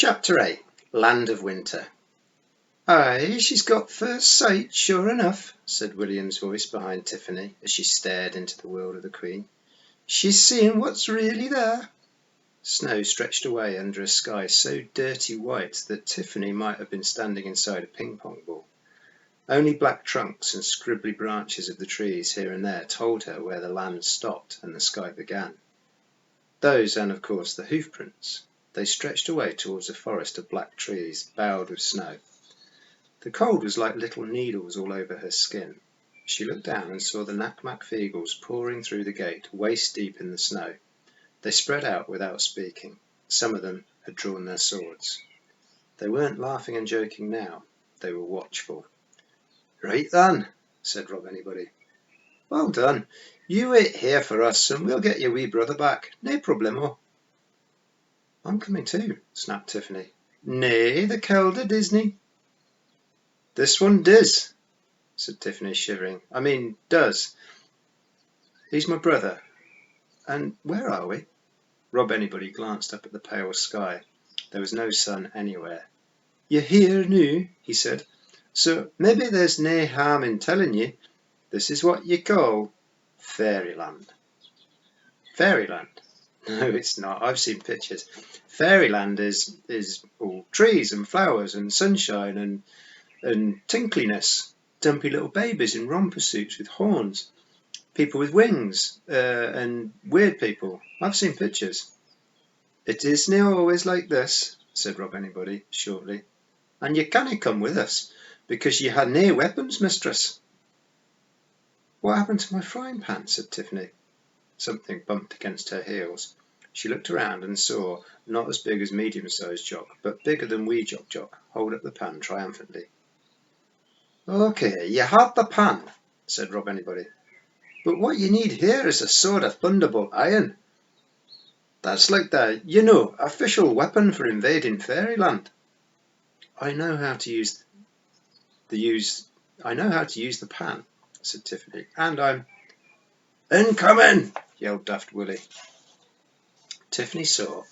Chapter 8. Land of Winter. "Aye, she's got first sight, sure enough," said William's voice behind Tiffany as she stared into the world of the Queen. "She's seeing what's really there." Snow stretched away under a sky so dirty white that Tiffany might have been standing inside a ping-pong ball. Only black trunks and scribbly branches of the trees here and there told her where the land stopped and the sky began. Those, and of course the hoof prints. They stretched away towards a forest of black trees, bowed with snow. The cold was like little needles all over her skin. She looked down and saw the Nakmakfeegles pouring through the gate, waist deep in the snow. They spread out without speaking. Some of them had drawn their swords. They weren't laughing and joking now. They were watchful. "Right then," said Rob Anybody. "Well done. You wait here for us and we'll get your wee brother back. No problemo." "I'm coming too," snapped Tiffany. "Nay, the kelder Disney." "This one does," said Tiffany, shivering. "Does. He's my brother. And where are we?" Rob Anybody glanced up at the pale sky. There was no sun anywhere. "You're here noo," he said. "So maybe there's nae harm in telling ye. This is what ye call Fairyland." "Fairyland? No, it's not. I've seen pictures. Fairyland is all trees and flowers and sunshine and tinkliness, dumpy little babies in romper suits with horns, people with wings, and weird people. I've seen pictures." "It isna always like this," said Rob Anybody shortly. "And ye canna come with us, because ye ha nae weapons, mistress." "What happened to my frying pan?" said Tiffany. Something bumped against her heels. She looked around and saw, not as big as medium-sized Jock, but bigger than wee Jock, hold up the pan triumphantly. "OK, ye have the pan," said Rob Anybody. "But what ye need here is a sword of thunderbolt iron. That's like the, official weapon for invading Fairyland." I know how to use the pan," said Tiffany, "and I'm—" "Incoming!" yelled Daft Willie. Tiffany saw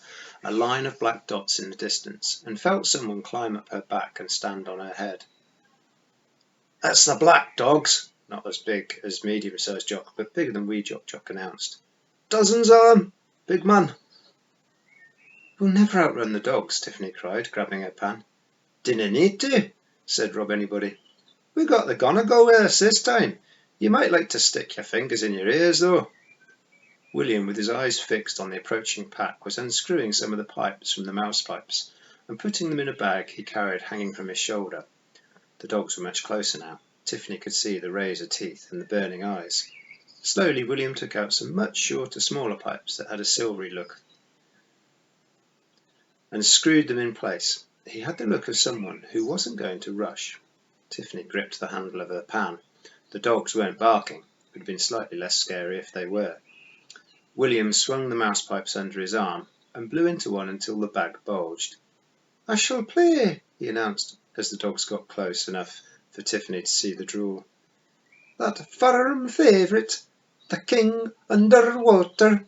a line of black dots in the distance and felt someone climb up her back and stand on her head. "That's the black dogs," not as big as medium-sized Jock, but bigger than wee Jock announced. "Dozens of them, big man." "We'll never outrun the dogs," Tiffany cried, grabbing her pan. "Dinna need to," said Rob Anybody. "We got the Gonago with us this time. You might like to stick your fingers in your ears, though." William, with his eyes fixed on the approaching pack, was unscrewing some of the pipes from the mouse pipes and putting them in a bag he carried hanging from his shoulder. The dogs were much closer now. Tiffany could see the razor teeth and the burning eyes. Slowly, William took out some much shorter, smaller pipes that had a silvery look and screwed them in place. He had the look of someone who wasn't going to rush. Tiffany gripped the handle of her pan. The dogs weren't barking. It would have been slightly less scary if they were. William swung the mouse pipes under his arm and blew into one until the bag bulged. "I shall play," he announced as the dogs got close enough for Tiffany to see the drool. "That firm favourite, the king under water."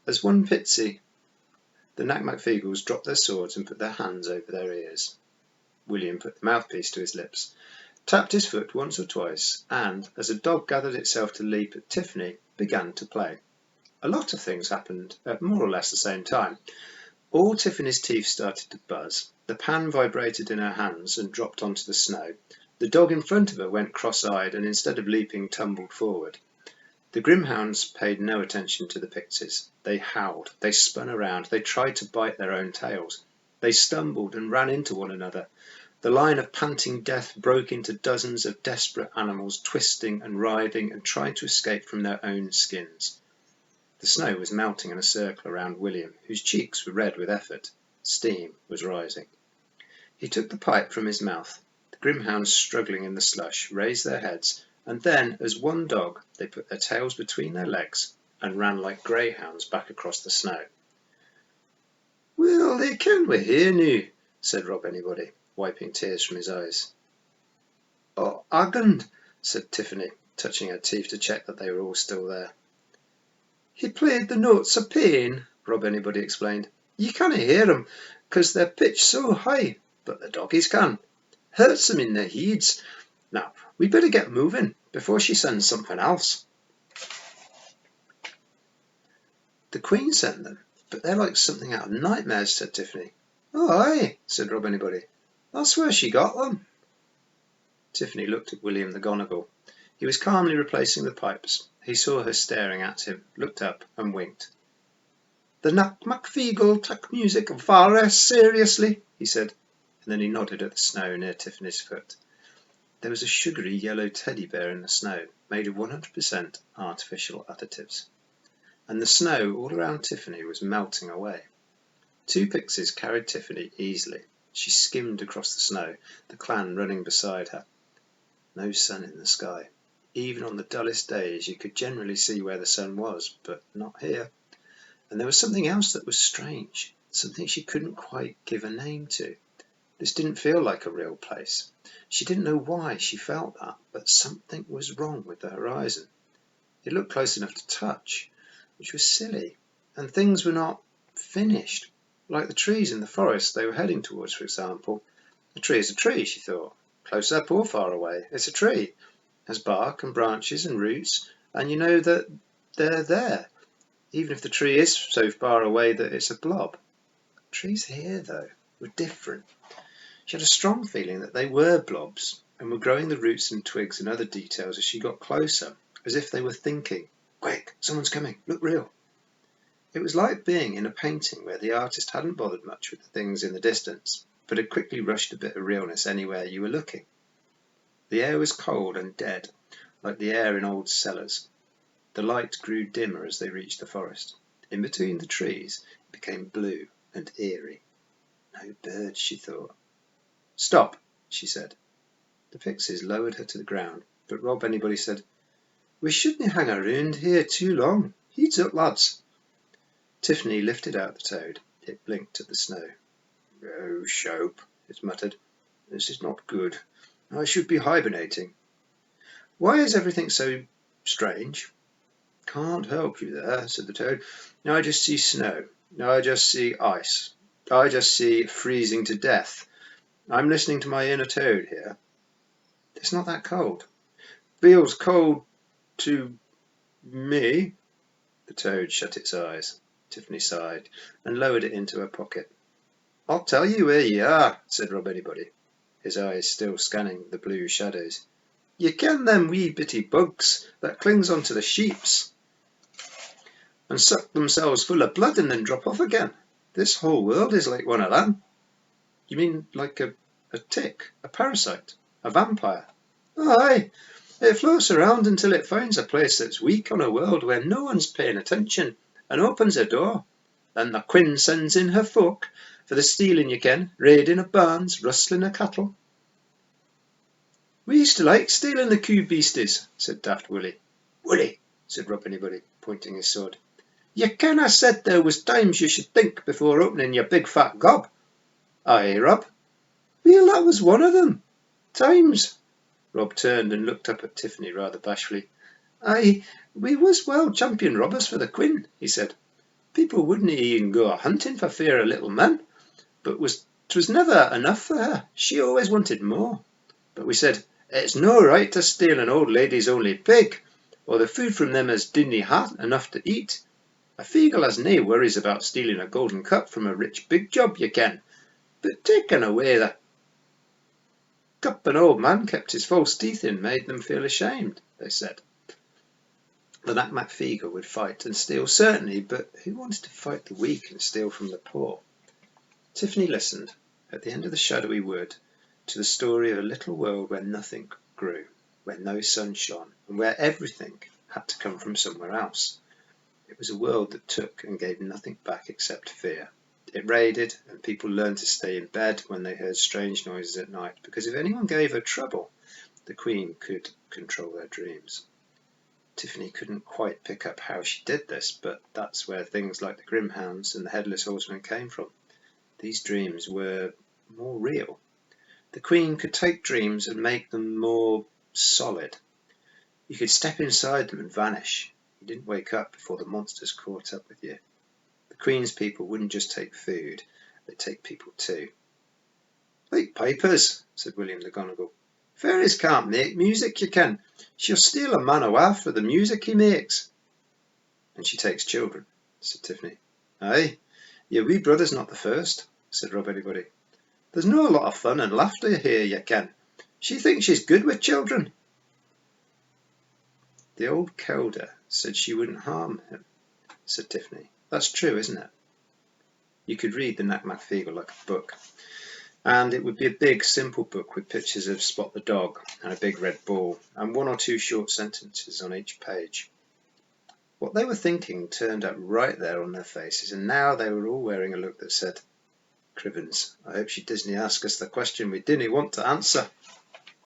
As one pitsy, the Nakmakfeegles dropped their swords and put their hands over their ears. William put the mouthpiece to his lips, tapped his foot once or twice, and, as a dog gathered itself to leap at Tiffany, began to play. A lot of things happened at more or less the same time. All Tiffany's teeth started to buzz. The pan vibrated in her hands and dropped onto the snow. The dog in front of her went cross-eyed and instead of leaping tumbled forward. The Grimhounds paid no attention to the pixies. They howled, they spun around, they tried to bite their own tails. They stumbled and ran into one another. The line of panting death broke into dozens of desperate animals twisting and writhing and trying to escape from their own skins. The snow was melting in a circle around William, whose cheeks were red with effort. Steam was rising. He took the pipe from his mouth. The Grimhounds, struggling in the slush, raised their heads, and then, as one dog, they put their tails between their legs and ran like greyhounds back across the snow. "Well, they ken we're here noo," said Rob Anybody, wiping tears from his eyes. "Oh, Agand," said Tiffany, touching her teeth to check that they were all still there. "He played the notes of pain," Rob Anybody explained. "You canna hear 'em, 'cause they're pitched so high, but the doggies can. Hurts them in their heads. Now, we'd better get moving before she sends something else." "The Queen sent them, but they're like something out of nightmares," said Tiffany. "Oh, aye," said Rob Anybody. "That's where she got them." Tiffany looked at William the Gonagle. He was calmly replacing the pipes. He saw her staring at him, looked up and winked. "The Macfeagle took music very seriously," he said, and then he nodded at the snow near Tiffany's foot. There was a sugary yellow teddy bear in the snow, made of 100% artificial additives. And the snow all around Tiffany was melting away. Two pixies carried Tiffany easily. She skimmed across the snow, the clan running beside her. No sun in the sky. Even on the dullest days you could generally see where the sun was, but not here. And there was something else that was strange, something she couldn't quite give a name to. This didn't feel like a real place. She didn't know why she felt that, but something was wrong with the horizon. It looked close enough to touch, which was silly, and things were not finished, like the trees in the forest they were heading towards, for example. A tree is a tree, she thought, close up or far away. It's a tree. It has bark and branches and roots, and you know that they're there, even if the tree is so far away that it's a blob. Trees here, though, were different. She had a strong feeling that they were blobs, and were growing the roots and twigs and other details as she got closer, as if they were thinking, "Quick, someone's coming, look real." It was like being in a painting where the artist hadn't bothered much with the things in the distance, but had quickly rushed a bit of realness anywhere you were looking. The air was cold and dead, like the air in old cellars. The light grew dimmer as they reached the forest. In between the trees it became blue and eerie. No birds, she thought. "Stop," she said. The pixies lowered her to the ground, but Rob Anybody said, "We shouldn't hang around here too long. Heads up, lads." Tiffany lifted out the toad. It blinked at the snow. "Oh, Shope," it muttered. "This is not good. I should be hibernating." "Why is everything so strange?" "Can't help you there," said the toad. "I just see snow. I just see ice. I just see freezing to death. I'm listening to my inner toad here." "It's not that cold." "Feels cold to me." The toad shut its eyes. Tiffany sighed and lowered it into her pocket. "I'll tell you where you are," said Rob Anybody, his eyes still scanning the blue shadows. "You ken them wee bitty bugs that clings onto the sheeps and suck themselves full of blood and then drop off again? This whole world is like one of them." "You mean like a tick, a parasite, a vampire?" "Aye. It floats around until it finds a place that's weak on a world where no one's paying attention, and opens a door. Then the Queen sends in her folk for the stealing, you ken, raiding of barns, rustling of cattle." "We used to like stealing the coo beasties," said Daft Willie. "Willie," said Rob Anybody, pointing his sword. "You ken I said there was times you should think before opening your big fat gob." "Aye, Rob." "Well, that was one of them. Times." Rob turned and looked up at Tiffany rather bashfully. "Aye, we was well champion robbers for the Queen," he said. "People wouldn't even go a hunting for fear of little men, but 'twas never enough for her. She always wanted more. But we said, it's no right to steal an old lady's only pig, or the food from them as didn't ha' enough to eat. A feagle has nae worries about stealing a golden cup from a rich big job, you ken, but taking away the cup an old man kept his false teeth in made them feel ashamed," they said. The Macfeagle would fight and steal, certainly, but who wanted to fight the weak and steal from the poor? Tiffany listened, at the end of the shadowy wood, to the story of a little world where nothing grew, where no sun shone, and where everything had to come from somewhere else. It was a world that took and gave nothing back except fear. It raided, and people learned to stay in bed when they heard strange noises at night, because if anyone gave her trouble, the Queen could control their dreams. Tiffany couldn't quite pick up how she did this, but that's where things like the Grimhounds and the Headless Horseman came from. These dreams were more real. The Queen could take dreams and make them more solid. You could step inside them and vanish. You didn't wake up before the monsters caught up with you. The Queen's people wouldn't just take food, they take people too. Like pipers, said William the Gonagall. Fairies can't make music, you can. She'll steal a man away for the music he makes. And she takes children, said Tiffany. Aye, your wee brother's not the first, said Rob Everybody. There's no a lot of fun and laughter here, you can. She thinks she's good with children. The old Kelder said she wouldn't harm him, said Tiffany. That's true, isn't it? You could read the Knack Feegle like a book. And it would be a big, simple book with pictures of Spot the dog and a big red ball, and 1 or 2 short sentences on each page. What they were thinking turned up right there on their faces, and now they were all wearing a look that said, Crivens, I hope she doesn't ask us the question we didn't want to answer.